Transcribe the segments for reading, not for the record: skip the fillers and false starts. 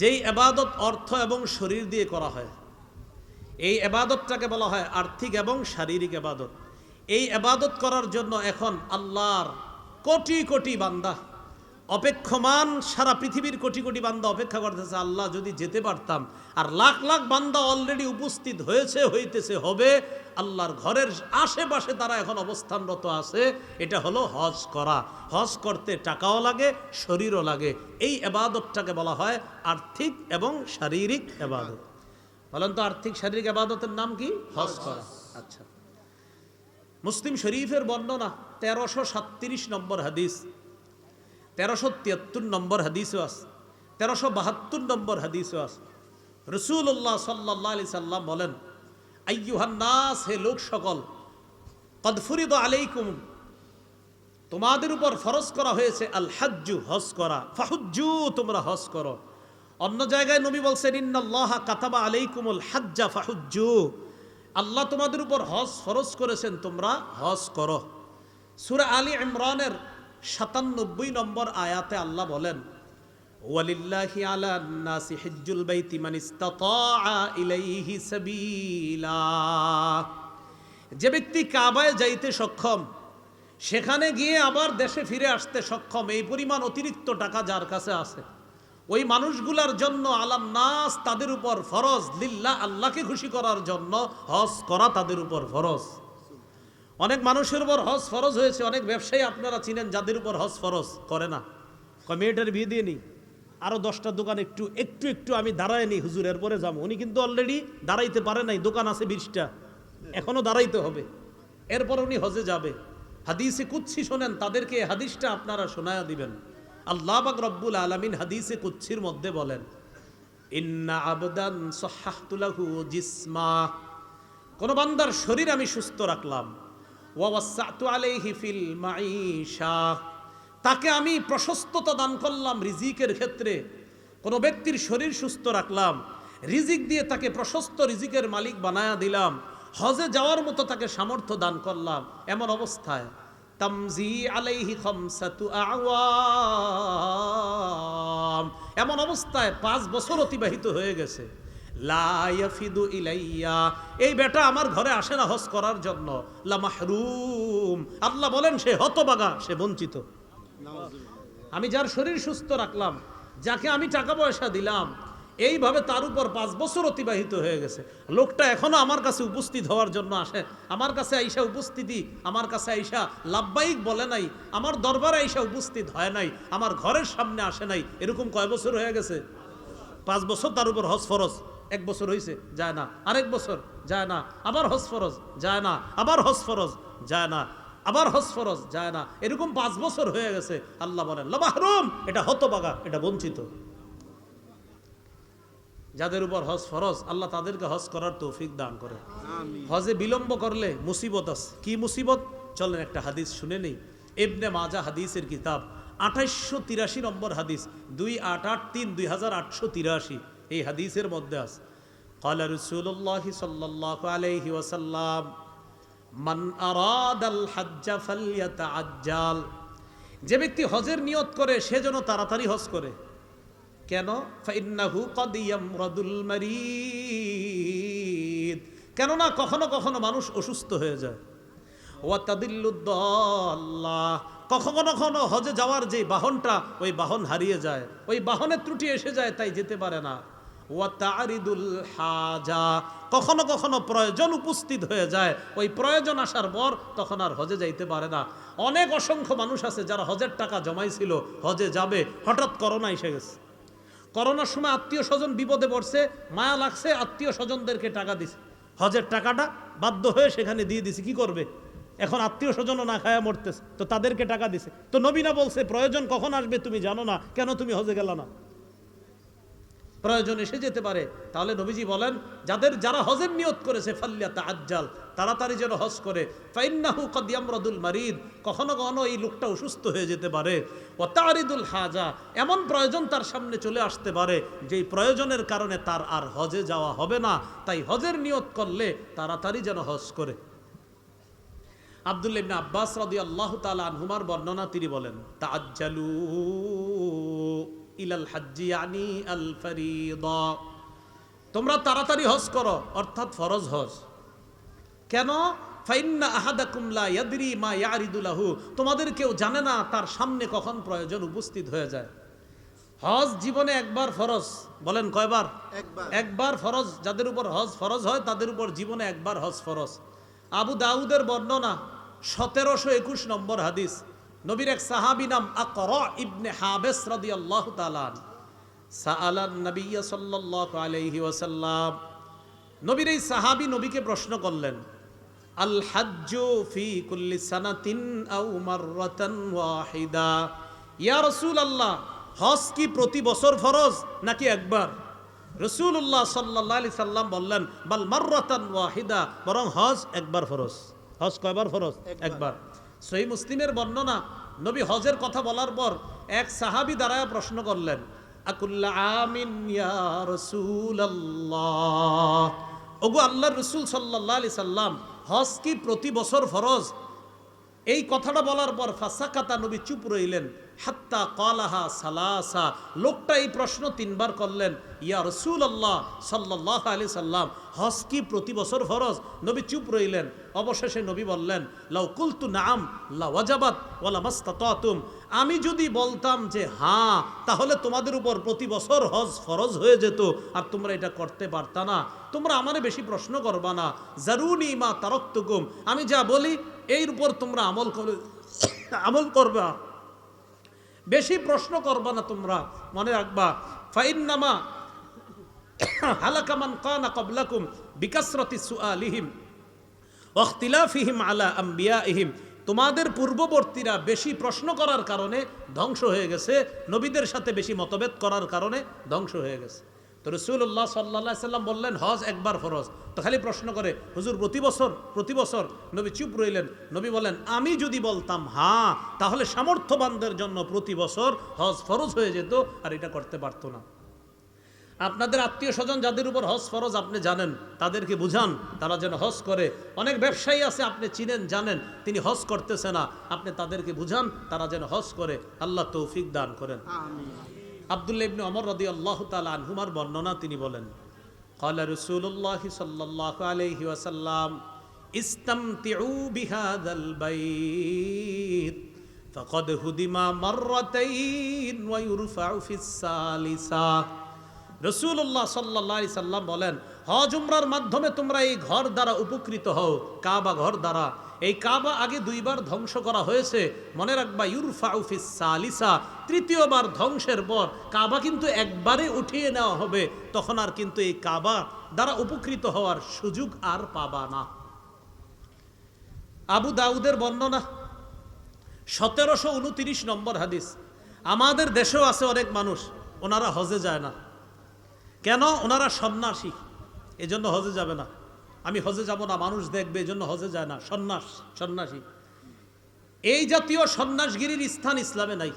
যেই ইবাদত অর্থ এবং শরীর দিয়ে করা হয়, এই ইবাদতটাকে বলা হয় আর্থিক এবং শারীরিক ইবাদত। এই ইবাদত করার জন্য এখন আল্লাহর কোটি কোটি বান্দা অপেক্ষমান, সারা পৃথিবীর কোটি কোটি বান্দা অপেক্ষা করতেছে, আল্লাহ যদি যেতে পারতাম। আর লাখ লাখ বান্দা অলরেডি উপস্থিত হয়েছে, হইতেছে, হবে। আল্লাহর ঘরের আশেপাশে তারা এখন অবস্থানরত আছে। এটা হলো হজ করা। হজ করতে টাকাও লাগে, শরীরও লাগে। এই ইবাদতটাকে বলা হয় আর্থিক এবং শারীরিক ইবাদত। বলেন তো আর্থিক শারীরিক ইবাদতের নাম কি? হজ করা। আচ্ছা, মুসলিম শরীফের বর্ণনা 1337 নম্বর হাদিস, 1373 নম্বর হাদিসও আছে, 1372 নম্বর হাদিসও আছে। রাসূলুল্লাহ সাল্লাল্লাহু আলাইহি সাল্লাম বলেন, আইয়ুহান নাস, হে লোক সকল, কদ ফুরিদা আলাইকুম, তোমাদের উপর ফরজ করা হয়েছে আল হাজ্জু, হজ করা, ফাহুজ্জু, তোমরা হজ করো। অন্য জায়গায় নবী বলছেন, ইন্নাল্লাহা কাতাবা আলাইকুমুল হাজ্জা ফাহুজ্জু, আল্লাহ তোমাদের উপর হজ ফরজ করেছেন, তোমরা হজ করো। সূরা আলী ইমরানের 97 নম্বর আয়াতে আল্লাহ বলেন, ওয়ালিল্লাহি আলান নাসি হিজ্জুল বাইতি মান ইসতাতাআ ইলাইহি সাবিলা, যে ব্যক্তি কাবায় যাইতে সক্ষম, সেখানে গিয়ে আবার দেশে ফিরে আসতে সক্ষম, এই পরিমাণ অতিরিক্ত টাকা যার কাছে আছে, ওই মানুষগুলার জন্য আলান নাস, তাদের উপর ফরজ, লিল্লাহ, আল্লাহকে খুশি করার জন্য হজ করা তাদের উপর ফরজ। অনেক মানুষের উপর হজ ফরজ হয়েছে। অনেক ব্যবসায়ী আপনারা চিনেন যাদের উপর হজ ফরজ করে না, কয় মেয়েটার বিয়ে দিয়ে নি, আরো 10টা দোকান একটু একটু একটু আমি দাঁড়ায় নি হুজুর, এরপরে যাবো। উনি কিন্তু অলরেডি দাঁড়াইতে পারে নাই, দোকান আছে 20টা, এখনো দাঁড়াইতে হবে, এরপর উনি হজে যাবে। হাদিসে কুদসি শোনেন, তাদেরকে হাদিসটা আপনারা শোনায়া দিবেন। আল্লাহ পাক রব্বুল আলামিন হাদিসে কুদসির মধ্যে বলেন, ইন্না আবদান সাহহাতু লাহু জিসমা, কোন বান্দার শরীর আমি সুস্থ রাখলাম, ওয়া ওয়াসসাতু আলাইহি ফিল মাঈশা, তাকে আমি প্রশস্ততা দান করলাম রিজিকের ক্ষেত্রে। কোন ব্যক্তির শরীর সুস্থ রাখলাম, রিজিক দিয়ে তাকে প্রশস্ত রিজিকের মালিক বানায়া দিলাম, হজে যাওয়ার মতো তাকে সামর্থ্য দান করলাম। এমন অবস্থায় তামজি আলাইহি খামসাতু আওয়াম, এমন অবস্থায় 5 বছর অতিবাহিত হয়ে গেছে। লা ইয়াফিদু ইলাইয়া, এই বেটা আমার ঘরে আসে না হজ করার জন্য। লা মাহরুম, আল্লাহ বলেন সে হতভাগা, সে বঞ্চিত। আমি যার শরীর সুস্থ রাখলাম, যাকে আমি টাকা পয়সা দিলাম, এইভাবে তার উপর 5 বছর অতিবাহিত হয়ে গেছে। লোকটা এখনো আমার কাছে উপস্থিত হওয়ার জন্য আসে, আমার কাছে আইসা উপস্থিতি, আমার কাছে আইসা লাব্বাইক বলে নাই, আমার দরবারে আইসা উপস্থিত হয় নাই, আমার ঘরের সামনে আসে নাই। এরকম কয় বছর হয়ে গেছে? 5 বছর তার উপর হজ ফরজ। 1 বছর হয়েছে, যায় না, আরেক বছর যায় না, আবার হজ ফরজ, যায় না, আবার হজ ফরজ, যায় না, আবার হজ ফরজ, যায় না, এরকম 5 বছর হয়ে গেছে। আল্লাহ বলেন লা মাহরুম, এটা হতভাগা, এটা বঞ্চিত। যাদের উপর হজ ফরজ, আল্লাহ তাদেরকে হজ করার তৌফিক দান করে। হজে বিলম্ব করলে মুসিবত আছে। কি মুসিবত? চলেন একটা হাদিস শুনে নেই। ইবনে মাজাহ হাদিসের কিতাব 2883 নম্বর হাদিস, 2883, 2883, এই হাদিসের মধ্যে আছে, ক্বালা রাসূলুল্লাহ সাল্লাল্লাহু আলাইহি ওয়াসাল্লাম, মান আরাদাল হজ্জা ফালইয়াতাআজ্জাল, যে ব্যক্তি হজের নিয়ত করে সে যেন তাড়াতাড়ি হজ করে। কেন? ফাইন্নাহু ক্বাদ ইয়ামরাদুল মারিদ, কেননা কখনো কখনো মানুষ অসুস্থ হয়ে যায়। ওয়া তাদিল্লুদ দাল্লাহ, কখনো কখনো হজে যাওয়ার যে বাহনটা, ওই বাহন হারিয়ে যায়, ওই বাহনের ত্রুটি এসে যায়, তাই যেতে পারে না। ওয়া তারিদুল হাজা, কখনো কখনো প্রয়োজন উপস্থিত হয়ে যায়, ওই প্রয়োজন আসার পর তখন আর হজে যাইতে পারে না। অনেক অসংখ্য মানুষ আছে যারা হজের টাকা জমাইছিল, হজে যাবে, হঠাৎ করোনা এসে গেছে। করোনার সময় আত্মীয় স্বজন বিপদে পড়ছে, মায়া লাগছে, আত্মীয় স্বজনদেরকে টাকা দিছে, হজের টাকাটা বাধ্য হয়ে সেখানে দিয়ে দিছে। কি করবে এখন? আত্মীয় স্বজনও না খায়া মরতেছে, তো তাদেরকে টাকা দিছে। তো নবী না বলছে প্রয়োজন কখন আসবে তুমি জানো না, কেন তুমি হজে গেলা না? প্রয়োজন এসে যেতে পারে। তাহলে নবীজি বলেন, যারা হজের নিয়ত করেছে ফালইয়াতাআজ্জাল, তাড়াতাড়ি যেন হজ করে। ফাইন্নাহু ক্বাদ ইয়ামরাদুল মারিদ, কখনো কখনো এই লোকটা অসুস্থ হয়ে যেতে পারে। ওয়া তারিদুল হাজা, এমন প্রয়োজন তার সামনে চলে আসতে পারে যেই প্রয়োজনের কারণে তার আর হজে যাওয়া হবে না। তাই হজের নিয়ত করলে তাড়াতাড়ি যেন হজ করে। আব্দুল্লাহ ইবনে আব্বাস রাদিয়াল্লাহু তাআলা আনহুমার বর্ণনা, তিনি বলেন, তাআজ্জালু ইলাল হাজ্জি ইয়ানি আল ফারিদা, তোমরা তাড়াতাড়ি হজ করো, অর্থাৎ ফরজ হজ। কেন? ফাইন্না আহাদাকুম লা ইয়াদরি মা ইয়ারিদু লাহু, তোমাদের কেউ জানে না তার সামনে কখন প্রয়োজন উপস্থিত হয়ে যায়। হজ জীবনে একবার ফরজ, বলেন কয়বার? একবার ফরজ। যাদের উপর হজ ফরজ হয় তাদের উপর জীবনে একবার হজ ফরজ। আবু দাউদের বর্ণনা 1721 নম্বর হাদিস, নবীর এক সাহাবী নাম আকরা ইবনে হাবেস রাদিয়াল্লাহু তাআলা সাআলান নবী সাল্লাল্লাহু আলাইহি ওয়াসাল্লাম, নবীর এই সাহাবী নবীকে প্রশ্ন করলেন, আল হাজ্জু ফি কুল্লি সানাতিন আও মাররাতান ওয়াহিদা, ইয়া রাসূলুল্লাহ, হজ কি প্রতি বছর ফরজ নাকি একবার? রাসূলুল্লাহ সাল্লাল্লাহু আলাইহি সাল্লাম বললেন, বাল মাররাতান ওয়াহিদা, বরং হজ একবার ফরজ। হজ কয়বার ফরজ? একবার। সহিহ মুসলিমের বর্ণনা, নবী হজের কথা বলার পর এক সাহাবী দাঁড়ায় প্রশ্ন করলেন, আকুল্লা আমিন ইয়া রাসূলুল্লাহ, ওগো আল্লাহর রাসূল সাল্লাল্লাহু আলাইহি সাল্লাম, হজ কি প্রতি বছর ফরজ? এই কথাটা বলার পর ফাসাকাতা, নবী চুপ রইলেন, হাত্তা ক্বালাহা সালাসা, লোকটা এই প্রশ্ন 3 বার করলেন, ইয়া রাসূলুল্লাহ সাল্লাল্লাহু আলাইহি সাল্লাম, হজ কি প্রতি বছর ফরজ? নবী চুপ রইলেন। অবশেষে নবী বললেন, লাউ কুলতু নাআম লা ওয়াজাবাত ওয়া লামাসতাতাতুম, আমি যদি বলতাম যে হ্যাঁ, তাহলে তোমাদের উপর প্রতি বছর হজ ফরজ হয়ে যেত, আর তোমরা এটা করতে পারতা না। তোমরা আমারে বেশি প্রশ্ন করবা না, জারুনি মা তারাকতুকুম, আমি যা বলি এর উপর তোমরা আমল করবা, বেশি প্রশ্ন করবা না তোমরা। মনে রাখবা, ফাইন্নামা হালাকা মান কানা ক্বাবলাকুম বিকাসরাতি সুআলিহিম ওয়া ইখতিলাফিহিম আলা আমবিয়াইহিম, তোমাদের পূর্ববর্তীরা বেশি প্রশ্ন করার কারণে ধ্বংস হয়ে গেছে, নবীদের সাথে বেশি মতভেদ করার কারণে ধ্বংস হয়ে গেছে। তো রাসূলুল্লাহ সাল্লাল্লাহু আলাইহি সাল্লাম বললেন হজ একবার ফরজ, তো খালি প্রশ্ন করে, হুজুর প্রতি বছর? নবী চুপ রইলেন। নবী বলেন, আমি যদি বলতাম হ্যাঁ, তাহলে সামর্থ্যবানদের জন্য প্রতি বছর হজ ফরজ হয়ে যেত, আর এটা করতে পারতো না। আপনাদের আত্মীয় স্বজন যাদের উপর হজ ফরজ আপনি জানেন, তাদেরকে বুঝান তারা যেন হজ করে। অনেক ব্যবসায়ী আছে আপনি চিনেন জানেন, তিনি হজ করতেছে না, আপনি তাদেরকে বুঝান তারা যেন হজ করে। আল্লাহ তৌফিক দান করেন। আব্দুল্লাহ ইবনে ওমর রাদিয়াল্লাহু তাআলা আনহুমার বর্ণনা, তিনি বলেন, ক্বালা রাসূলুল্লাহ সাল্লাল্লাহু আলাইহি ওয়াসাল্লাম, ইসতামতিউ বিহাযাল বাইত ফাকাদ হুদিমা মাররাতাইন ওয়া ইউরফাউ ফিস সালিসা। রাসূলুল্লাহ সাল্লাল্লাহু আলাইহি সাল্লাম বলেন, হজ উমরার মাধ্যমে তোমরা এই ঘর দ্বারা উপকৃত হও, কাবা ঘর দ্বারা। এই কাবা আগে 2 বার ধ্বংস করা হয়েছে, মনে রাখবা, ইউরফাউ ফিস সালিসা, তৃতীয়বার ধ্বংসের পর কাবা কিন্তু একবারে উঠিয়ে নেওয়া হবে, তখন আর কিন্তু এই কাবা দ্বারা উপকৃত হওয়ার সুযোগ আর পাবা না। আবু দাউদের বর্ণনা 1729 নম্বর হাদিস। আমাদের দেশেও আছে অনেক মানুষ, ওনারা হজে যায় না। কেন? ওনারা সন্ন্যাসী, এজন্য হজে যাবে না। আমি হজে যাব না, মানুষ দেখবে, এজন্য হজে যায় না। সন্ন্যাসী। এই জাতীয় সন্ন্যাসগিরির স্থান ইসলামে নাই।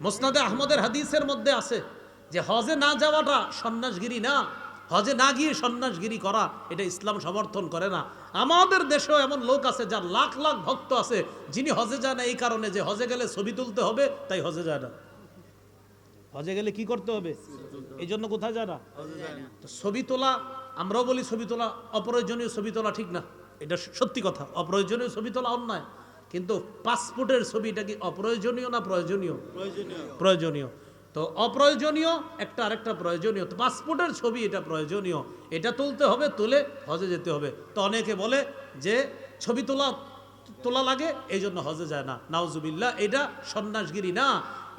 মুসনাদে আহমদের হাদিসের মধ্যে আছে যে হজে না যাওয়াটা সন্ন্যাসগিরি না, হজে না গিয়ে সন্ন্যাসগিরি করা, এটা ইসলাম সমর্থন করে না। আমাদের দেশেও এমন লোক আছে যার লাখ লাখ ভক্ত আছে, যিনি হজে যায় না এই কারণে যে হজে গেলে ছবি তুলতে হবে, তাই হজে যায় না। হজে গেলে কি করতে হবে? এই জন্য কোথায় যায় না? তো ছবি তোলা, আমরাও বলি ছবি তোলা অপ্রয়োজনীয়, ছবি তোলা ঠিক না, এটা সত্যি কথা। অপ্রয়োজনীয় ছবি তোলা অন্যায়, কিন্তু পাসপোর্টের ছবি, এটা কি অপ্রয়োজনীয় না প্রয়োজনীয়? প্রয়োজনীয়। তো অপ্রয়োজনীয় একটা, আরেকটা প্রয়োজনীয়। তো পাসপোর্টের ছবি এটা প্রয়োজনীয়, এটা তুলতে হবে, তুলে হজে যেতে হবে। তো অনেকে বলে যে ছবি তোলা লাগে, এই জন্য হজে যায় না। নাউজুবিল্লাহ, এটা সন্ন্যাসগিরি না।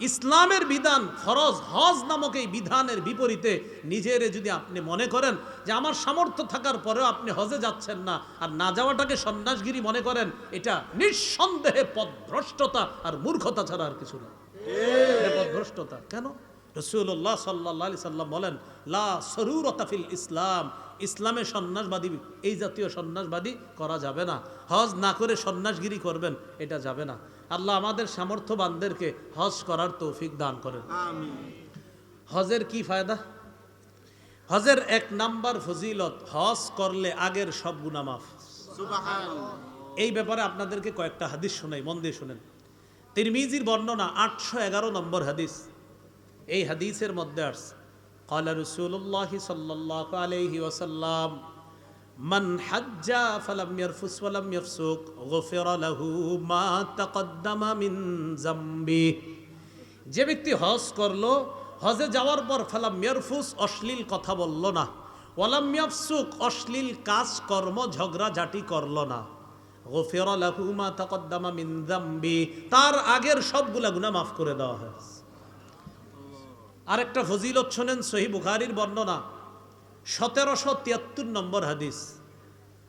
ইসলামের বিধান ফরজ হজ নামক এই বিধানের বিপরীতে নিজেরে যদি আপনি মনে করেন যে আমার সামর্থ্য থাকার পরেও আপনি হজে যাচ্ছেন না, আর না যাওয়াটাকে সন্ন্যাসগিরি মনে করেন, এটা নিঃসন্দেহে পথভ্রষ্টতা আর মূর্খতা ছাড়া আর কিছু না। পথভ্রষ্টতা। কেন? রাসূলুল্লাহ সাল্লাল্লাহু আলাইহি সাল্লাম বলেন, লা সরুরতা ফিল ইসলাম, ইসলামে সন্ন্যাসবাদী, এই জাতীয় সন্ন্যাসবাদী করা যাবে না। হজ না করে সন্ন্যাসগিরি করবেন, এটা যাবে না। আল্লাহ আমাদের সামর্থ্যবানদেরকে হজ করার তৌফিক দান করেন। আমিন। হজের কি ফায়দা? হজের 1 নাম্বার ফজিলত, হজ করলে আগের সব গুনাহ মাফ। সুবহানাল্লাহ। এই ব্যাপারে আপনাদেরকে কয়েকটা হাদিস শোনাই, মন দিয়ে শুনেন। তিরমিজির বর্ণনা 811 নম্বর হাদিস। এই হাদিসের মধ্যে আসছে قال رسول الله صلى الله عليه وسلم من حج فلم يرفث ولم يفسق غفر له ما تقدم من ذنبه। যে ব্যক্তি হজ করলো, হজে যাওয়ার পর ফালাম ইয়ারফুস অশ্লীল কথা বলল না, ওয়ালাম ইয়াফসুক অশ্লীল কাজ কর্ম ঝগড়াঝাটি করলো না, গফিরা লাহু মা তাকদ্দামা মিন যামবি, তার আগের সবগুলা গুনাহ মাফ করে দেওয়া হয়। আরেকটা ফজিলত শোনেন, সহিহ বুখারীর বর্ণনা 1773 নম্বর হাদিস।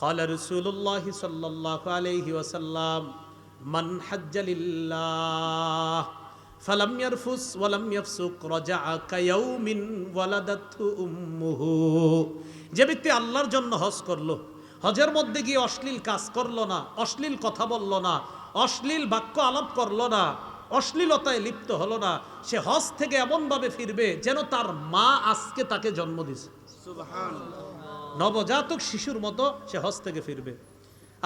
قال رسول الله صلى الله عليه وسلم من حج لله فلم يرفث ولم يفسق رجع كيوم ولدته امه। যে ব্যক্তি আল্লাহর জন্য হজ করলো, হজের মধ্যে গিয়ে অশ্লীল কাজ করলো না, অশ্লীল কথা বললো না, অশ্লীল বাক্য আলাপ করলো না, অশ্লীলতায় লিপ্ত হলো না, সে হজ থেকে এমনভাবে ফিরবে যেন তার মা আজকে তাকে জন্ম দিয়েছে। সুবহানাল্লাহ। নবজাতক শিশুর মতো সে হজ থেকে ফিরবে।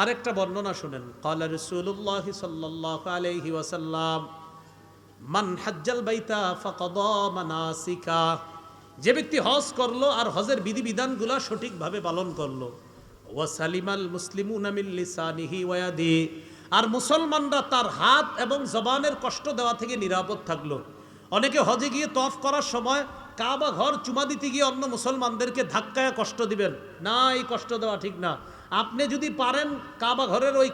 আরেকটা বর্ণনা শুনেন, قال رسول الله صلى الله عليه وسلم মান হাজ্জাল বাইতা ফাকাদা মানাসিকা। যে ব্যক্তি হজ করলো আর হজের বিধিবিধানগুলো সঠিকভাবে পালন করলো, ওয়াসালিমাল মুসলিমুনা মিন লিসানিহি ওয়া ইয়াদিহি, আর মুসলমানরা তার হাত এবং জবানের কষ্ট দেওয়া থেকে নিরাপদ থাকলো। অনেকে হজে গিয়ে তওয়াফ করার সময় কাবা ঘর চুমা দিতে গিয়ে অন্য মুসলমানদেরকে ধাক্কায় কষ্ট দিবেন না, এই কষ্ট দেওয়া ঠিক না। আপনি যদি পারেন কাবা ঘরের ওই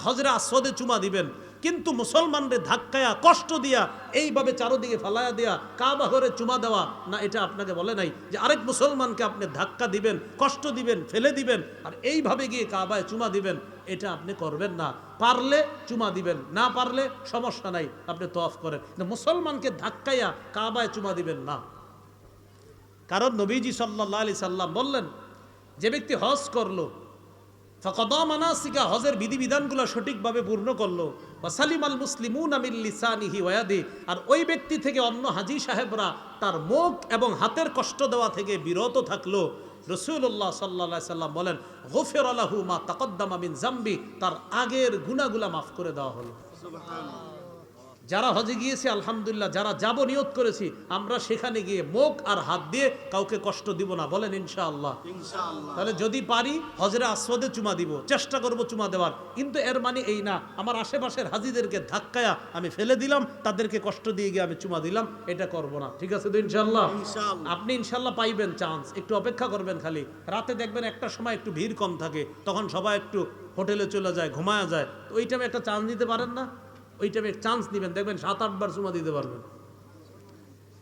হজরে আসওয়াদে চুমা দিবেন, কিন্তু মুসলমানদের ধাক্কায়া কষ্ট দিয়া এইভাবে চারোদিকে ফালায়া দেয়া কাবা ঘরে চুমা দেওয়া না, এটা আপনাকে বলে নাই যে আরেক মুসলমানকে আপনি ধাক্কা দিবেন, কষ্ট দিবেন, ফেলে দিবেন আর এইভাবে গিয়ে কাবায় চুমা দিবেন, এটা আপনি করবেন না। পারলে চুমা দিবেন, না পারলে সমস্যা নাই, আপনি তওয়াফ করেন, মুসলমানকে ধাক্কায়া কাবায় চুমা দিবেন না। কারণ নবীজি সাল্লাল্লাহু আলাইহি সাল্লাম বললেন, যে ব্যক্তি হজ করলো, ফাকাদা মানাসিকা, হজের বিধিবিধানগুলো সঠিকভাবে পূর্ণ করলো, ওয়াসালিমাল মুসলিমুনা মিন লিসানিহি ওয়া ইয়াদিহি, আর ওই ব্যক্তি থেকে অন্য হাজী সাহেবরা তার মুখ এবং হাতের কষ্ট দেওয়া থেকে বিরত থাকলো, রাসূলুল্লাহ সাল্লাল্লাহু আলাইহি সাল্লাম বলেন গুফিরা লাহু মা তাকদ্দামা মিন যামবি, তার আগের গুনাহগুলো মাফ করে দেওয়া হলো। সুবহানাল্লাহ। যারা হজে গিয়েছে আলহামদুলিল্লাহ, যারা যাব নিয়ত করেছি আমরা সেখানে গিয়ে মুখ আর হাত দিয়ে কাউকে কষ্ট দিব না, বলেন ইনশাআল্লাহ। ইনশাআল্লাহ। তাহলে যদি পারি হজরে আসওয়াদে চুমা দিব, চেষ্টা করব চুমা দেওয়ার, কিন্তু এর মানে এই না আমার আশেপাশের হাজিদেরকে ধাক্কায়া আমি ফেলে দিলাম, তাদেরকে কষ্ট দিয়ে গিয়ে আমি চুমা দিলাম, এটা করব না। ঠিক আছে তো ইনশাআল্লাহ? ইনশাআল্লাহ। আপনি ইনশাআল্লাহ পাইবেন চান্স, একটু অপেক্ষা করবেন। খালি রাতে দেখবেন একটা সময় একটু ভিড় কম থাকে, তখন সবাই একটু হোটেলে চলে যায়, ঘুমায়া যায়, তো ওই টাইমে একটা চান্স দিতে পারেন না? ওই টাইমে চান্স দিবেন, দেখবেন 7-8 বার চুমা দিতে পারবেন।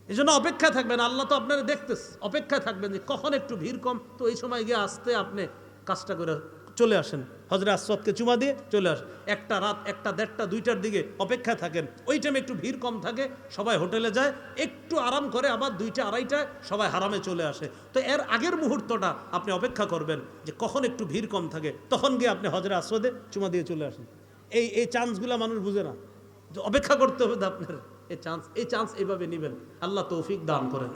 এই জন্য অপেক্ষায় থাকবেন, আল্লাহ তো আপনারা দেখতেছে, অপেক্ষায় থাকবেন যে কখন একটু ভিড় কম, তো এই সময় গিয়ে আসতে আপনি কাজটা করে চলে আসেন, হজরে আসওয়াদকে চুমা দিয়ে চলে আসেন। একটা রাত 1টা, 1:30, 2টার দিকে অপেক্ষায় থাকেন, ওই টাইমে একটু ভিড় কম থাকে, সবাই হোটেলে যায়, একটু আরাম করে আবার 2টা, 2:30টায় সবাই হারামে চলে আসে। তো এর আগের মুহূর্তটা আপনি অপেক্ষা করবেন যে কখন একটু ভিড় কম থাকে, তখন গিয়ে আপনি হজরে আসওয়াদে চুমা দিয়ে চলে আসেন। এই চান্সগুলো মানুষ বুঝে না, অপেক্ষা করতে হবে আপনার এই চান্স এইভাবে নেবেন, আল্লাহ তৌফিক দান করেন।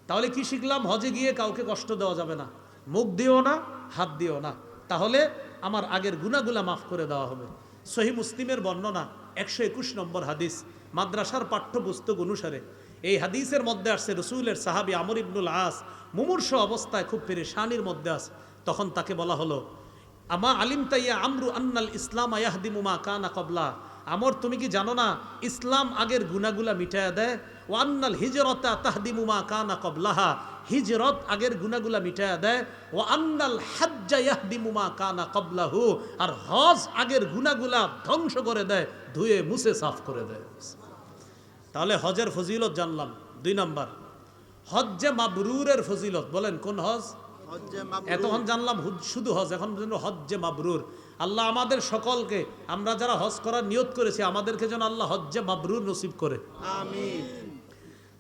তাহলে কি শিখলাম? হজে গিয়ে কাউকে কষ্ট দেওয়া যাবে না, মুখ দিও না, হাত দিও না, তাহলে আমার আগের গুনাহগুলা মাফ করে দেওয়া হবে। সহিহ মুসলিমের বর্ণনা 121 নম্বর হাদিস, মাদ্রাসার পাঠ্যপুস্তক অনুসারে এই হাদিসের মধ্যে আসছে রাসূলের সাহাবী আমর ইবনুল আস মুমূর্ষু অবস্থায় খুব পেরেশানির মধ্যে আছে, তখন তাকে বলা হলো আমা আলিমতা ইয়া আমরু আন্নাল ইসলাম ইয়াহদিমু মা কানা ক্বাবলা, আমর তুমি কি জানো না ইসলাম আগের গুনাহগুলা মিটায়া দেয়, ওয়া আন্নাল হিজরাতা তাহদিমু মা কানা ক্বাবলাহা, হিজরত আগের গুনাহগুলা মিটায়া দেয়, ওয়া আন্নাল হাজ্জা ইয়াহদিমু মা কানা ক্বাবলাহু, আর হজ আগের গুনাহগুলা ধ্বংস করে দেয়, ধুয়ে মুছে সাফ করে দেয়। তাহলে হজের ফজিলত জানলাম। 2 নাম্বার হজ্জে মাবরুরের ফজিলত, বলেন কোন হজ? এতক্ষণ জানলাম শুধু হজ, এখন হজ্জে মাবরুর। আল্লাহ আমাদের সকলকে, আমরা যারা হজ করার নিয়ত করেছি আমাদেরকে যেন আল্লাহ হজ্জে মাবরুর নসিব করে, আমিন।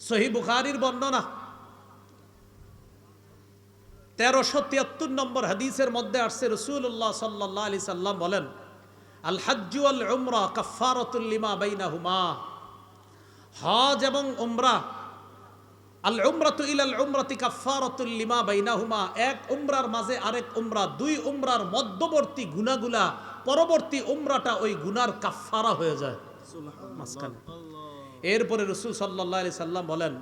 সহিহ বুখারীর বর্ণনা 1373 নম্বর হাদিসের মধ্যে আসছে রাসূলুল্লাহ সাল্লাল্লাহু আলাইহি সাল্লাম বলেন আল হাজ্জু ওয়াল উমরা কাফফারাতুল লিমা বাইনাহুমা, হজ এবং উমরা, আল উমরাতু ইলাল উমরাতি কাফফারাতুল লিমা বাইনাহুমা, এক উমরার মাঝে আরেক উমরা, 2 উমরার মধ্যবর্তী গুনাহগুলা পরবর্তী উমরাটা ওই গুনার কাফফারা হয়ে যায়। সুবহানাল্লাহ। এরপরে রাসূল সাল্লাল্লাহু আলাইহি সাল্লাম বলেন,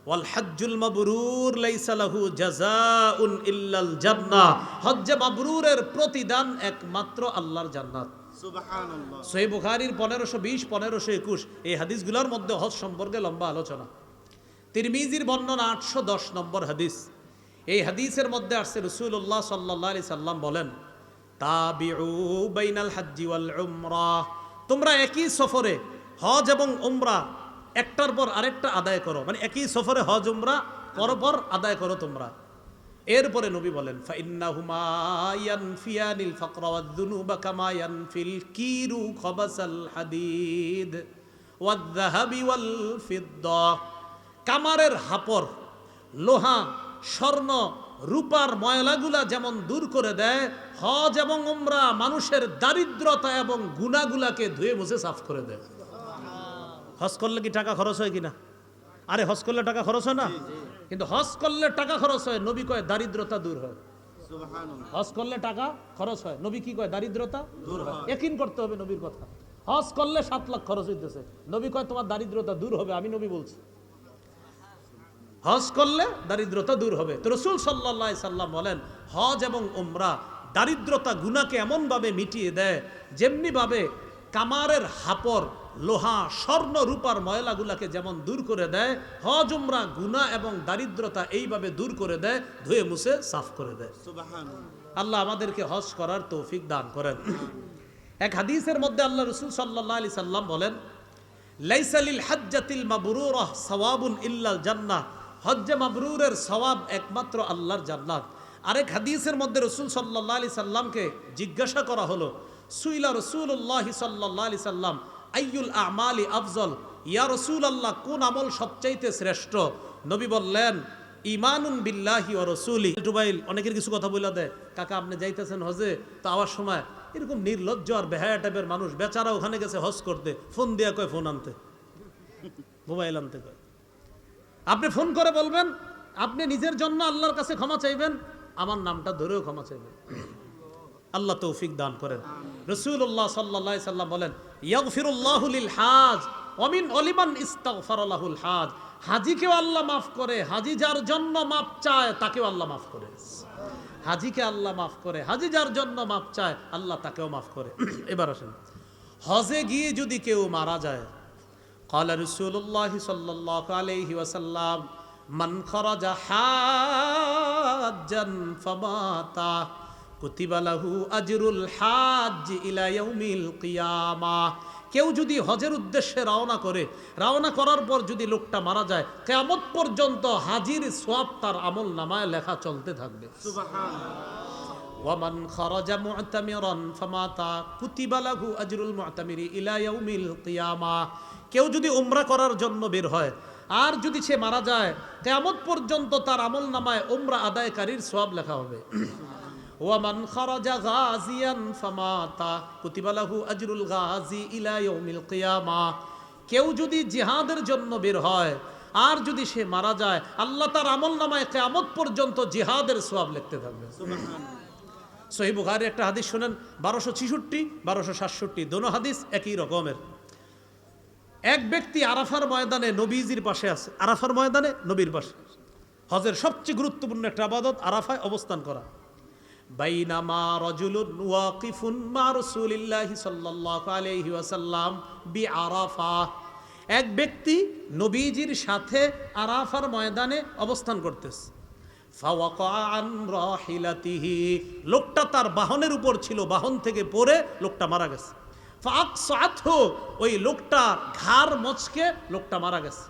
ওয়াল হজ্জুল মাবরুর লাইসা লাহু জাযাউন ইল্লাল জান্নাহ, হজ্জে মাবরুরের প্রতিদান একমাত্র আল্লাহর জান্নাত। সুবহানাল্লাহ। সহিহ বুখারীর 1520 1521 এই হাদিসগুলোর মধ্যে হজ সম্পর্কে লম্বা আলোচনা। তিরমিজির বর্ণনা 810 নম্বর হাদিস। এই হাদিসের মধ্যে আসছে রাসূলুল্লাহ সাল্লাল্লাহু আলাইহি সাল্লাম বলেন, তাবিউ বাইনাল হজ্জি ওয়াল উমরাহ, তোমরা একই সফরে হজ এবং উমরা একটার পর আরেকটা আদায় করো, মানে একই সফরে হজ উমরা পরপর আদায় করো তোমরা। এরপরে নবী বলেন, ফাইন্নাহুমা ইয়ানফিয়ানিল ফাকরা ওয়ায-যুনুবা কামা ইয়ানফিল কিরু খাবাসাল হাদিদ ওয়ায-যাহাবি ওয়াল ফিদ্দা, কামারের হাপর, লোহা, স্বর্ণ, রূপার ময়লাগুলা যেমন দূর করে দেয়, হজ এবং উমরা মানুষের দারিদ্রতা এবং গুনাহগুলাকে ধুয়ে মুছে সাফ করে দেয়। হজ করলে কি টাকা খরচ হয় কিনা? আরে হজ করলে টাকা খরচ হয় না, কিন্তু হজ করলে টাকা খরচ হয়, নবী কয় দারিদ্রতা দূর হয়। সুবহানাল্লাহ। হজ করলে টাকা খরচ হয়, নবী কি কয় দারিদ্রতা দূর হয়। ইয়াকিন করতে হবে নবীর কথা। হজ করলে 7 লাখ খরচ হইতেছে, নবী কয় তোমার দারিদ্রতা দূর হবে, আমি নবী বলছি হজ করলে দারিদ্রতা দূর হবে। তো রাসূল সাল্লাল্লাহু আলাইহি সাল্লাম বলেন, হজ এবং উমরা দারিদ্রতা গুনাহকে এমনভাবে মিটিয়ে দেয় যেমনিভাবে কামারের হাপর, লোহা, স্বর্ণ, রূপার ময়লাগুলাকে যেমন দূর করে দেয়, হজ উমরা গুনাহ এবং দারিদ্রতা এইভাবে দূর করে দেয়, ধুয়ে মুছে সাফ করে দেয়। সুবহানাল্লাহ। আল্লাহ আমাদেরকে হজ করার তৌফিক দান করেন। এক হাদিসের মধ্যে আল্লাহ রাসূল সাল্লাল্লাহু আলাইহি সাল্লাম বলেন, লাইসা লিল হাজ্জাতিল মাবরুরাহ সাওয়াবুন ইল্লাল জান্নাহ, হজ্জে মাবরুরের সওয়াব একমাত্র আল্লাহর জান্নাত। আরেক হাদিসের মধ্যে রাসূল সাল্লাল্লাহু আলাইহি সাল্লামকে জিজ্ঞাসা করা হলো, সুইলা রাসূলুল্লাহ সাল্লাল্লাহু আলাইহি সাল্লাম আইয়ুল আমালি আফজল, ইয়া রাসূলুল্লাহ কোন আমল সবচাইতে শ্রেষ্ঠ? নবী বললেন, ঈমানুন বিল্লাহি ওয়া রাসূলি। জুবাইল অনেকের কিছু কথা বলে দেয়, কাকা আপনি যাইতেছেন হজে, তো আওয়ার সময় এরকম নির্লজ্জ আর বেহায়া টাইপের মানুষ, বেচারা ওখানে গেছে হজ করতে, ফোন দিয়া কয় ফোন আনতে, মোবাইল আনতে কয়। আপনি ফোন করে বলবেন, আপনি নিজের জন্য আল্লাহর কাছে ক্ষমা চাইবেন, আমার নামটা ধরেও ক্ষমা চাইবেন। আল্লাহ তৌফিক দান করেন। রাসূলুল্লাহ সাল্লাল্লাহু আলাইহি সাল্লাম বলেন, ইয়াগফিরুল্লাহু লিল হাজ ওয়া মিন ওলিমান ইস্তাগফারা লাহুল হাজ, হাজীকেও আল্লাহ মাফ করে, হাজী যার জন্য মাফ চায় তাকেও আল্লাহ মাফ করে। হাজীকে আল্লাহ মাফ করে, হাজী যার জন্য মাফ চায় আল্লাহ তাকেও মাফ করে। এবার আসেন, হজে গিয়ে যদি কেউ মারা যায়, قال رسول الله صلى الله عليه وسلم من خرج حاجا فمات كتب له أجر الحاج إلى يوم القيامة, কেউ যদি হজের উদ্দেশ্যে রওনা করে, রওনা করার পর যদি লোকটা মারা যায়, কিয়ামত পর্যন্ত হাজির সওয়াব তার আমল নামায় লেখা চলতে থাকবে। সুবহানাল্লাহ। ওয়ামান খারাজা মু'তামিরান ফামাতা কুতিবা লাহু আজরুল মু'তামিরি ইলা ইয়াউমিল কিয়ামা, কেউ যদি উমরা করার জন্য বের হয় আর যদি সে মারা যায়, কিয়ামত পর্যন্ত তার আমল নামায় উমরা আদায়কারীর সওয়াব লেখা হবে। ওয়ামান খারাজা গাজিয়ান ফামাতা কুতিবা লাহু আজরুল গাজি ইলা ইয়াউমিল কিয়ামা, কেউ যদি জিহাদের জন্য বের হয় আর যদি সে মারা যায়, আল্লাহ তার আমল নামায় কিয়ামত পর্যন্ত জিহাদের সওয়াব লিখতে থাকবে। সহিহ বুখারীর একটা হাদিস শুনেন, 1266 1267 দোনো হাদিস একই রকমের। এক ব্যক্তি আরাফার ময়দানে নবীজির পাশে আছে, আরাফার ময়দানে নবীর পাশে। হজের সবচেয়ে গুরুত্বপূর্ণ একটা ইবাদত আরাফায় অবস্থান করা। বাইনামা রাজুলুন ওয়াকিফুন মা রাসূলিল্লাহি সাল্লাল্লাহু আলাইহি ওয়াসাল্লাম বিআরাফা, এক ব্যক্তি নবীজির সাথে আরাফার ময়দানে অবস্থান করতেছে। ফাওয়াকা আন রাহিলাতিহি, লোকটা তার বাহনের উপর ছিল, বাহন থেকে পড়ে লোকটা মারা গেছে। ফাকসাতহু, ওই লোকটা ঘাড় মচকে লোকটা মারা গেছে।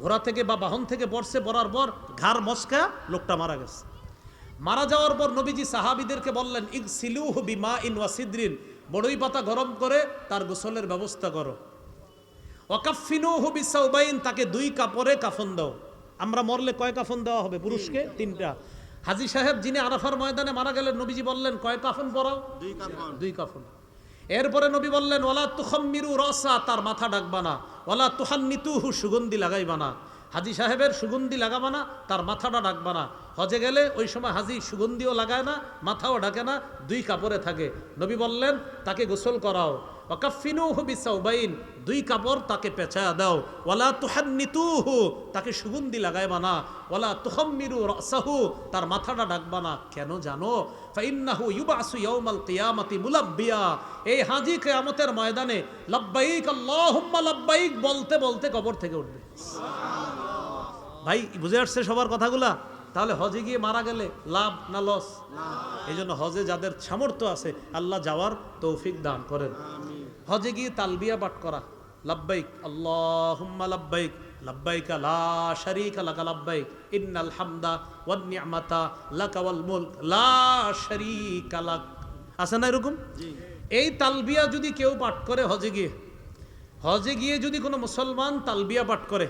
ঘোড়া থেকে বা বাহন থেকে পড়ছে, পড়ার পর ঘাড় মচকা লোকটা মারা গেছে। মারা যাওয়ার পর নবীজি সাহাবীদেরকে বললেন, ইগসিলুহু বিমাইন ওয়া সিদরিন, বড়ই পাতা গরম করে তার গোসলের ব্যবস্থা করো। ওয়াকাফিনুহু বিসাউবাইন, তাকে 2 কাপড়ে কাফন দাও। আমরা মরলে কয় কাফন দেওয়া হবে? পুরুষকে 3টা। হাজী সাহেব যিনি আরাফার ময়দানে মারা গেলেন, নবীজি বললেন কয় কাফন পরাও? 2 কাফন। এরপরে নবী বললেন, ওয়ালা তুখাম্মিরু রাসা, তার মাথা ডাকবা না। ওয়ালা তুহান্নিতুহু, সুগন্ধি লাগাইবা না। হাজী সাহেবের সুগন্ধি লাগাবা না, তার মাথাটা ডাকবা না। হজে গেলে ওই সময় হাজী সুগন্ধিও লাগায় না, মাথাও ডাকে না, 2 কাপড়ে থাকে। নবী বললেন তাকে গোসল করাও। ওয়া কাফিনুহু বিসাউবাইন, দুই কাপড় তাকে পেঁচায়া দাও, ওয়ালা তুহান্নিতুহু, তাকে সুগন্ধি লাগাইবা না, ওয়ালা তুখাম্মিরু রাসাহু, তার মাথাটা ঢাকবা না। কেন জানো? ফাইন্নাহু ইউবাসু ইয়াউমাল কিয়ামাতি মুলাব্বিয়া, এই হাজী কিয়ামতের ময়দানে লাব্বাইক আল্লাহুম্মা লাব্বাইক বলতে বলতে কবর থেকে উঠবে। ভাই বুঝে আসছে সবার কথাগুলা? তাহলে হজে গিয়ে মারা গেলে লাভ না লস? এই জন্য হজে যাদের সামর্থ্য আছে আল্লাহ যাওয়ার তৌফিক দান করেন। হজে গিয়ে তালবিয়া পাঠ করা, লাব্বাইক আল্লাহুম্মা লাব্বাইক লাব্বাইক লা শারীকা লাকা লাব্বাইক ইন্নাল হামদা ওয়ান নি'মাতা লাকা ওয়াল মুলক লা শারীকা লাক, আছে না এরকম? এই তালবিয়া যদি কেউ পাঠ করে হজে গিয়ে যদি কোনো মুসলমান তালবিয়া পাঠ করে,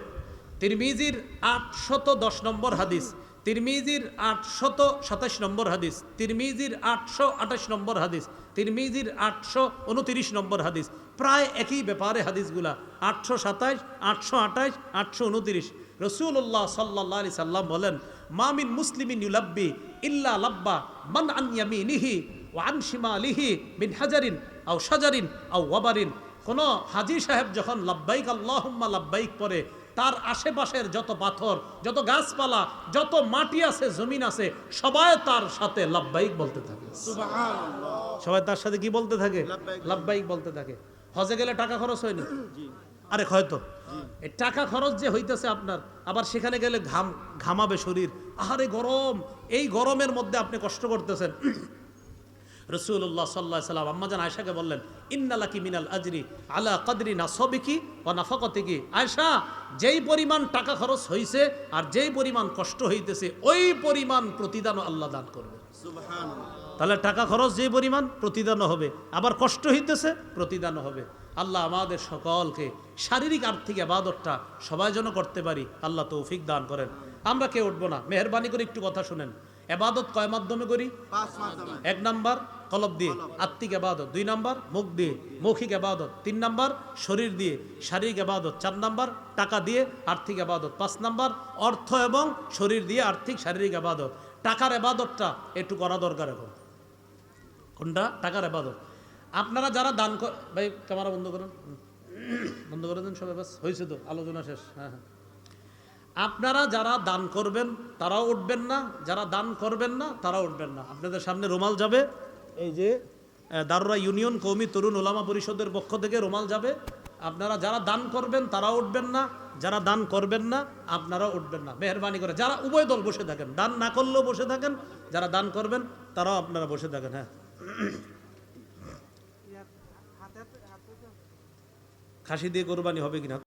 তিরমিজির 810 নম্বর হাদিস, তিরমিজির 827 নম্বর হাদিস, তিরমিজির 828 নম্বর হাদিস, তিরমিজির 829 নম্বর হাদিস, প্রায় একই ব্যাপারে হাদিসগুলা, 827, 828, 829। রাসূলুল্লাহ সাল্লাল্লাহু আলাইহি সাল্লাম বলেন, মা মিন মুসলিমিন ইউলাব্বি ইল্লা লাব্বা মান আন ইয়ামিনিহি ওয়া আন শিমালিহি মিন হাজারিন আও শাজারিন আও ওয়াবারিন। কোন হাজী সাহেব যখন লাব্বাইক আল্লাহুম্মা লাব্বাইক পড়ে, তার আশেপাশের যত পাথর, যত গাছপালা, যত মাটি আছে, জমিন আছে, সবাই তার সাথে লাব্বাইক বলতে থাকে। সুবহানাল্লাহ। সবাই তার সাথে কি বলতে থাকে? লাব্বাইক। লাব্বাইক বলতে থাকে। হজে গেলে টাকা খরচ হয়নি? আরে হয়তো এই টাকা খরচ যে হইতেছে আপনার, আবার সেখানে গেলে ঘামাবে শরীর, আহারে গরম, এই গরমের মধ্যে আপনি কষ্ট করতেছেন। রাসূলুল্লাহ সাল্লাল্লাহু আলাইহি সাল্লাম আম্মা জান আয়েশাকে বললেন, ইন্নালাকি মিনাল আজরি আলা কদরি নাসাবিকি ওয়া নাফাকাতিকি। আয়েশা, যেই পরিমাণ টাকা খরচ হইছে আর যেই পরিমাণ কষ্ট হইতেছে, ওই পরিমাণ প্রতিদানও আল্লাহ দান করবে। সুবহানাল্লাহ। তাহলে টাকা খরচ যে পরিমাণ, প্রতিদানও হবে, আবার কষ্ট হইতেছে, প্রতিদানও হবে। আল্লাহ আমাদের সকলকে শারীরিক আর্থিক ইবাদতটা সবাই যেন করতে পারি, আল্লাহ তৌফিক দান করেন। আমরা কেউ উঠবো না, মেহেরবানি করে একটু কথা শুনেন। ইবাদত কয় মাধ্যমে করি? 5 মাধ্যমে। 1 নাম্বার কলব দিয়ে, আত্মিক ইবাদত। 2 নাম্বার মুখ দিয়ে, মৌখিক ইবাদত। 3 নাম্বার শরীর দিয়ে, শারীরিক ইবাদত। 4 নাম্বার টাকা দিয়ে, আর্থিক ইবাদত। 5 নাম্বার অর্থ এবং শরীর দিয়ে আর্থিক শারীরিক ইবাদত। টাকার ইবাদতটা একটু করা দরকার এখন। কোনটা? টাকার ইবাদত। আপনারা যারা দান ভাই ক্যামেরা বন্ধ করেন, বন্ধ করে দেন সবাই, বাস হয়েছে তো, আলোচনা শেষ। হ্যাঁ হ্যাঁ, আপনারা যারা দান করবেন তারাও উঠবেন না, যারা দান করবেন না তারাও উঠবেন না। আপনাদের সামনে রুমাল যাবে, এই যে দারুরা ইউনিয়ন কওমি তরুণ ওলামা পরিষদের পক্ষ থেকে রুমাল যাবে। আপনারা যারা দান করবেন তারাও উঠবেন না, যারা দান করবেন না আপনারাও উঠবেন না, মেহেরবানি করে। যারা উভয় দল বসে থাকেন, দান না করলেও বসে থাকেন, যারা দান করবেন তারাও আপনারা বসে থাকেন। হ্যাঁ, খাসি দিয়ে কোরবানি হবে কিনা?